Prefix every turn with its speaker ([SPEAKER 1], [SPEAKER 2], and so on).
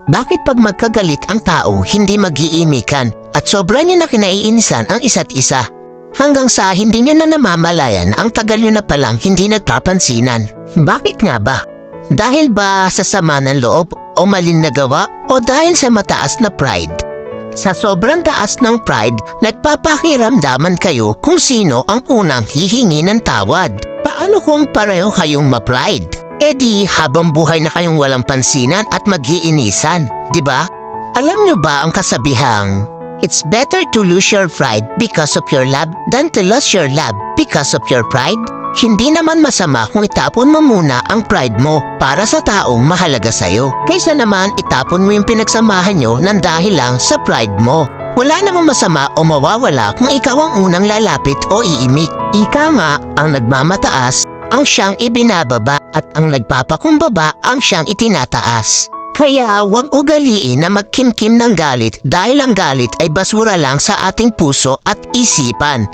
[SPEAKER 1] Bakit pag magkagalit ang tao, hindi mag-iimikan at sobra niya na kinaiinisan ang isa't isa? Hanggang sa hindi niya na namamalayan ang tagal niyo na palang hindi nagpapansinan. Bakit nga ba? Dahil ba sa sama ng loob o malin na gawa o dahil sa mataas na pride? Sa sobrang taas ng pride, nagpapakiramdaman kayo kung sino ang unang hihingi ng tawad. Paano kung pareho kayong ma-pride? E di habang buhay na kayong walang pansinan at mag-iinisan, di ba? Alam niyo ba ang kasabihang, it's better to lose your pride because of your love than to lose your love because of your pride? Hindi naman masama kung itapon mo muna ang pride mo para sa taong mahalaga sa'yo. Kaysa naman itapon mo yung pinagsamahan nyo ng dahil lang sa pride mo. Wala namang masama o mawawala kung ikaw ang unang lalapit o iimik. Ika nga, ang nagmamataas ang siyang ibinababa at ang nagpapakumbaba ang siyang itinataas. Kaya huwag ugaliin na magkimkim ng galit dahil ang galit ay basura lang sa ating puso at isipan.